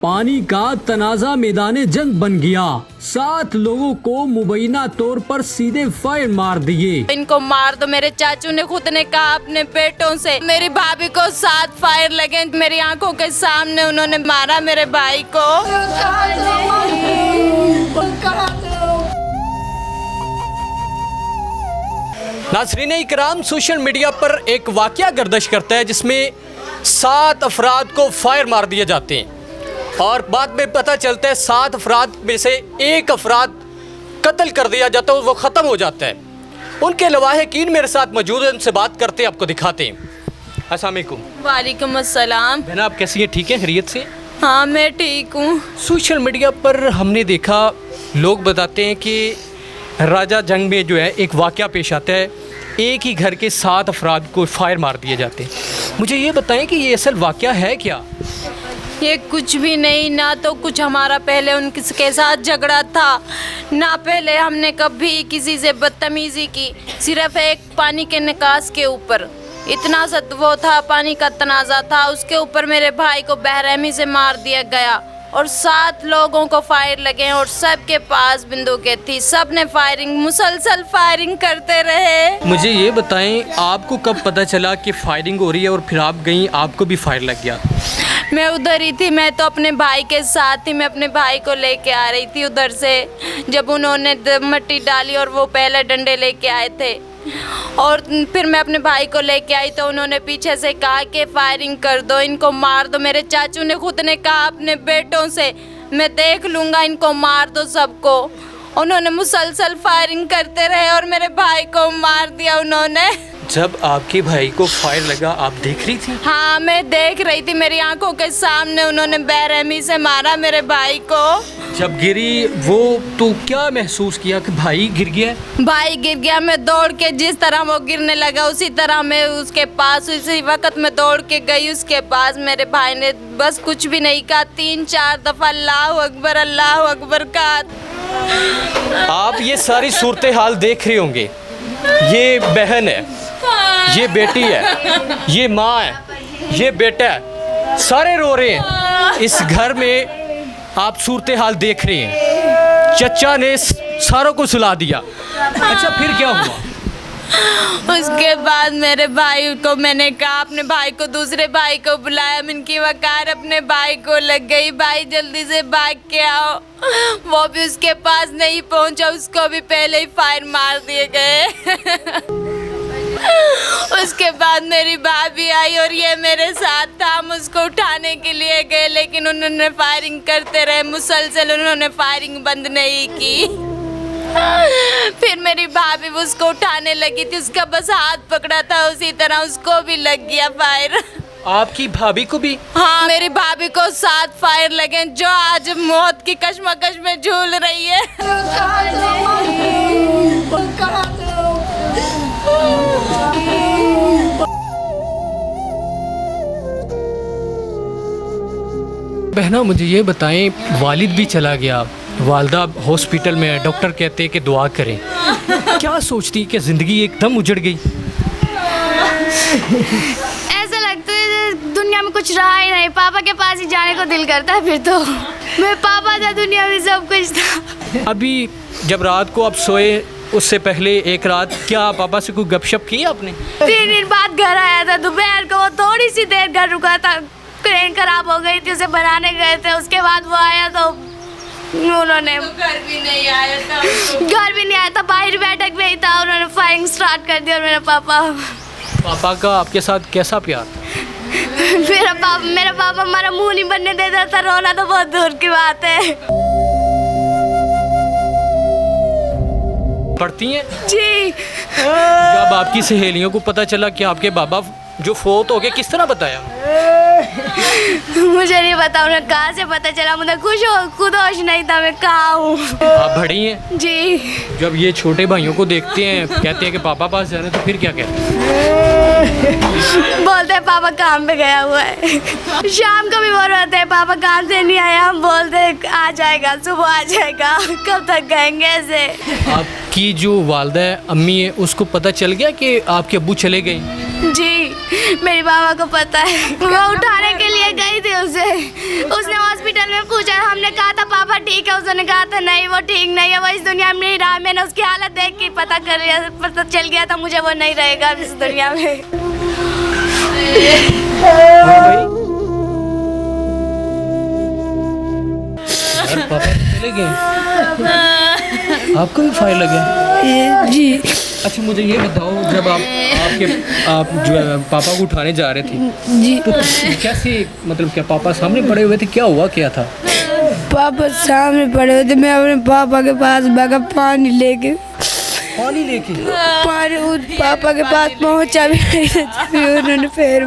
पानी का तनाजा मैदाने जंग बन गया। 7 लोगों को मुबैना तौर पर सीधे फायर मार दिए। इनको मार दो। मेरे चाचू ने खुद ने कहा अपने बेटों से। मेरी भाभी को 7 फायर लगे, मेरी आंखों के सामने उन्होंने मारा मेरे भाई को। नाज़रीन इकराम, सोशल मीडिया पर एक वाक़या गर्दिश करता है जिसमें 7 अफराद को फायर मार दिए जाते हैं और बाद में पता चलता है 7 अफराद में से एक अफराद कत्ल कर दिया जाता है, वो ख़त्म हो जाता है। उनके लवाहिकीन मेरे साथ मौजूद हैं, उनसे बात करते हैं, आपको दिखाते हैं। अस्सलाम वालेकुम। वालेकुम अस्सलाम। बहना, आप कैसी हैं? ठीक है, खैरियत से? हाँ मैं ठीक हूँ। सोशल मीडिया पर हमने देखा, लोग बताते हैं कि राजा जंग में जो है एक वाक़या पेश आता है, एक ही घर के 7 अफराद को फायर मार दिए जाते हैं। मुझे ये बताएं कि ये असल वाक़या है क्या? ये कुछ भी नहीं, ना तो कुछ हमारा पहले उनके साथ झगड़ा था, ना पहले हमने कभी किसी से बदतमीज़ी की। सिर्फ एक पानी के निकास के ऊपर इतना सा वो था, पानी का तनाज़ा था, उसके ऊपर मेरे भाई को बेरहमी से मार दिया गया और 7 लोगों को फायर लगे और सब के पास बंदूकें थी। सब ने फायरिंग, मुसलसल फायरिंग करते रहे। मुझे ये बताएं, आपको कब पता चला कि फायरिंग हो रही है और फिर आप गई, आपको भी फायर लग गया? मैं उधर ही थी, मैं तो अपने भाई के साथ ही, मैं अपने भाई को लेके आ रही थी उधर से, जब उन्होंने मिट्टी डाली और वो पहले डंडे लेके आए थे और फिर मैं अपने भाई को लेके आई तो उन्होंने पीछे से कहा कि फायरिंग कर दो, इनको मार दो। मेरे चाचू ने खुद ने कहा अपने बेटों से, मैं देख लूँगा, इनको मार दो सबको। उन्होंने मुसलसल फायरिंग करते रहे और मेरे भाई को मार दिया उन्होंने। जब आपके भाई को फायर लगा आप देख रही थी? हाँ मैं देख रही थी, मेरी आंखों के सामने उन्होंने बेरहमी से मारा मेरे भाई को। जब गिरी वो, तो क्या महसूस किया कि भाई गिर गया? भाई गिर गया, मैं दौड़ के जिस तरह वो गिरने लगा उसी तरह मैं उसके पास, उसी वक्त मैं दौड़ के गई उसके पास। मेरे भाई ने बस कुछ भी नहीं कहा, 3-4 दफ़ा अल्लाह अकबर कहा। आप ये सारी सूरत हाल देख रहे होंगे, ये बहन है, ये बेटी है, ये माँ है, ये बेटा है, सारे रो रहे हैं। इस घर में आप सूरत हाल देख रहे हैं, चचा ने सारों को सुला दिया। अच्छा फिर क्या हुआ? उसके बाद मेरे भाई को मैंने कहा, अपने भाई को, दूसरे भाई को बुलाया, मिनकी वकार अपने भाई को लग गई, भाई जल्दी से भाग के आओ। वो भी उसके पास नहीं पहुंचा, उसको भी पहले ही फायर मार दिए गए। उसके बाद मेरी भाभी आई और ये मेरे साथ था, हम उसको उठाने के लिए गए लेकिन उन्होंने फायरिंग करते रहे मुसलसल, उन्होंने फायरिंग बंद नहीं की। फिर मेरी भाभी उसको उठाने लगी थी, उसका बस हाथ पकड़ा था, उसी तरह उसको भी लग गया फायर। आपकी भाभी को भी? हाँ मेरी भाभी को 7 फायर लगे, जो आज मौत की कश्मकश में झूल रही है। बहना मुझे ये बताएं, वालिद भी चला गया, वालदा हॉस्पिटल में है, डॉक्टर कहते हैं कि दुआ करें, क्या सोचती कि ज़िंदगी एकदम उजड़ गई? ऐसा लगता है दुनिया में कुछ रहा ही नहीं, पापा के पास ही जाने को दिल करता है। फिर तो मेरे पापा था, दुनिया में सब कुछ था। अभी जब रात को आप सोए उससे पहले एक रात क्या पापा से कोई गपशप की आपने? 3 दिन बाद घर आया था, दोपहर को वो थोड़ी सी देर घर रुका था, क्रेन खराब हो गई थी, उसे बनाने गए थे, उसके बाद वो आया तो उन्होंने घर भी नहीं आया था, बाहर बैठक में ही था, उन्होंने फायरिंग स्टार्ट कर दी। और पापा का आपके साथ कैसा प्यार? मेरा पापा हमारा मुंह नहीं बनने देता था, रोना तो बहुत दूर की बात है। पढ़ती हैं जी। जब आपकी सहेलियों को पता चला कि आपके बाबा जो फोत हो गए, किस तरह बताया? मुझे नहीं पता उन्हें कहाँ से पता चला, मुझे खुद होश नहीं था मैं कहाँ हूँ। आप बड़ी हैं जी। जब ये छोटे भाइयों को देखते हैं, कहते हैं कि पापा पास जाना, तो फिर क्या कहते हैं? बोलते हैं पापा काम पे गया हुआ है। शाम को भी बोल रहे थे पापा काम से नहीं आया, हम बोलते आ जाएगा, सुबह आ जाएगा, कब तक गएंगे ऐसे। आपकी जो वालदा है, अम्मी है, उसको पता चल गया कि आपके अब्बू चले गए? जी मेरी मामा को पता है। वो उठाने के लिए गई थी उसने हॉस्पिटल में पूछा, हमने कहा था पापा ठीक है, उसने कहा था नहीं वो ठीक नहीं है, वो इस दुनिया में नहीं रहा। मैंने उसकी हालत देख के पता चल गया था मुझे वो नहीं रहेगा इस दुनिया में। पापा चले गए, आपको भी फायर लगे? जी। अच्छा मुझे ये बताओ, जब आप जो है पापा को उठाने जा रहे थे जी तो कैसे, मतलब क्या पापा सामने पड़े हुए थे, क्या हुआ क्या था? पापा सामने पड़े हुए थे, मैं अपने पापा के पास भागा पानी लेके पानी उस पापा के पास पहुंचा भी नहीं था, भी उन्होंने फिर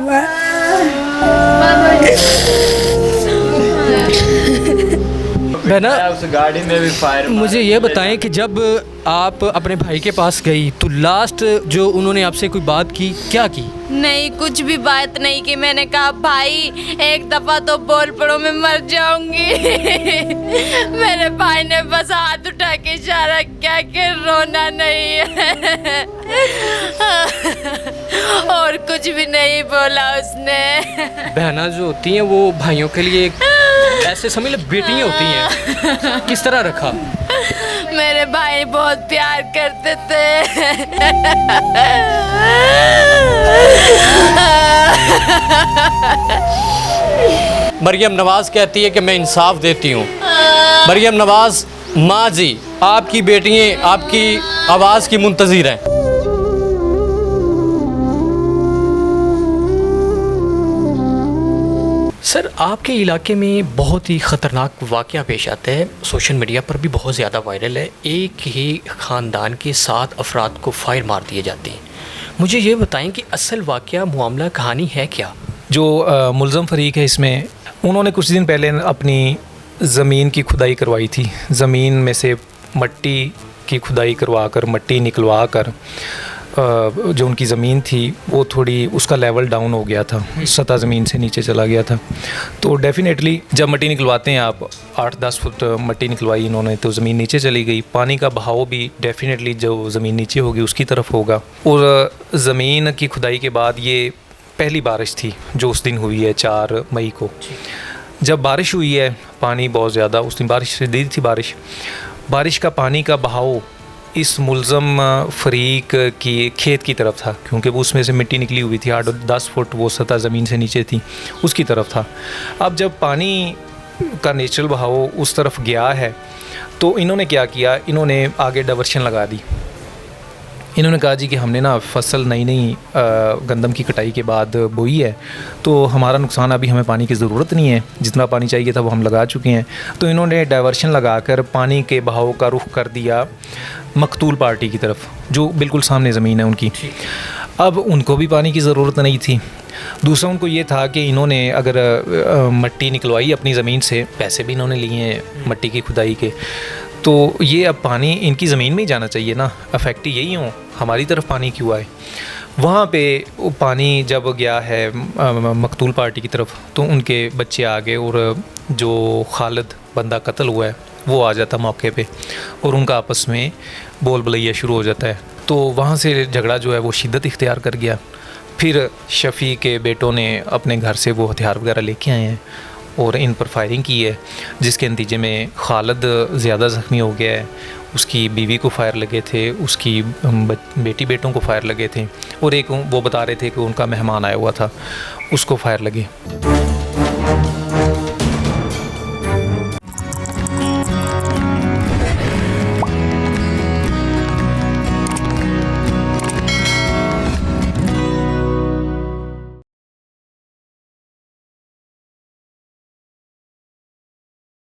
बहना उस गाड़ी में भी फायर मुझे ये बताएं कि जब आप अपने भाई के पास गई तो लास्ट जो उन्होंने आपसे कोई बात की, क्या की? नहीं, कुछ भी बात नहीं की। मैंने कहा भाई एक दफा तो बोल पड़ो, मैं मर जाऊंगी। मेरे भाई ने बस हाथ उठा के इशारा किया कि रोना नहीं है। और कुछ भी नहीं बोला उसने। बहना जो होती हैं वो भाइयों के लिए ऐसे समझ लो बेटियां होती हैं। किस तरह रखा? मेरे भाई बहुत प्यार करते थे। मरियम नवाज कहती है कि मैं इंसाफ देती हूँ। मरियम नवाज माँ जी, आपकी बेटियाँ आपकी आवाज़ की मुंतज़िर हैं। सर, आपके इलाके में बहुत ही ख़तरनाक वाक़या पेश आता है, सोशल मीडिया पर भी बहुत ज़्यादा वायरल है। एक ही ख़ानदान के 7 अफराद को फायर मार दिए जाते हैं। मुझे ये बताएं कि असल वाक़या, मामला, कहानी है क्या? जो मुलज़म फ़रीक है इसमें, उन्होंने कुछ दिन पहले अपनी ज़मीन की खुदाई करवाई थी। ज़मीन में से मट्टी की खुदाई करवा कर, मट्टी निकलवा कर, जो उनकी ज़मीन थी वो थोड़ी, उसका लेवल डाउन हो गया था, सतह ज़मीन से नीचे चला गया था। तो डेफ़िनेटली जब मट्टी निकलवाते हैं आप, 8-10 फुट मट्टी निकलवाई इन्होंने, तो ज़मीन नीचे चली गई। पानी का बहाव भी डेफ़िनेटली जो ज़मीन नीचे होगी उसकी तरफ होगा। और ज़मीन की खुदाई के बाद ये पहली बारिश थी जो उस दिन हुई है 4 मई को। जब बारिश हुई है, पानी बहुत ज़्यादा, उस दिन बारिश शदीद थी। बारिश का पानी का बहाव इस मुलज़म फ़रीक की खेत की तरफ था, क्योंकि वो उसमें से मिट्टी निकली हुई थी, 8-10 फुट वो सतह ज़मीन से नीचे थी, उसकी तरफ था। अब जब पानी का नेचुरल बहाव उस तरफ गया है तो इन्होंने क्या किया, इन्होंने आगे डाइवर्शन लगा दी। इन्होंने कहा जी कि हमने ना फसल नई गंदम की कटाई के बाद बोई है, तो हमारा नुकसान, अभी हमें पानी की ज़रूरत नहीं है, जितना पानी चाहिए था वो हम लगा चुके हैं। तो इन्होंने डाइवर्शन लगाकर पानी के बहाव का रुख कर दिया मकतूल पार्टी की तरफ, जो बिल्कुल सामने ज़मीन है उनकी। अब उनको भी पानी की ज़रूरत नहीं थी। दूसरा उनको ये था कि इन्होंने अगर मट्टी निकलवाई अपनी ज़मीन से, पैसे भी इन्होंने लिए हैं मट्टी की खुदाई के, तो ये अब पानी इनकी ज़मीन में ही जाना चाहिए ना, अफेक्ट यही हो, हमारी तरफ पानी क्यों आए? वहाँ पे पानी जब गया है मकतूल पार्टी की तरफ, तो उनके बच्चे आ गए और जो खालिद बंदा कत्ल हुआ है वो आ जाता मौके पे और उनका आपस में बोल बलैया शुरू हो जाता है। तो वहाँ से झगड़ा जो है वो शिद्दत इख्तियार कर गया। फिर शफ़ी के बेटों ने अपने घर से वो हथियार वगैरह लेके आए हैं और इन पर फायरिंग की है, जिसके नतीजे में खालिद ज़्यादा ज़ख्मी हो गया है। उसकी बीवी को फायर लगे थे, उसकी बेटी बेटों को फायर लगे थे, और एक वो बता रहे थे कि उनका मेहमान आया हुआ था, उसको फायर लगे।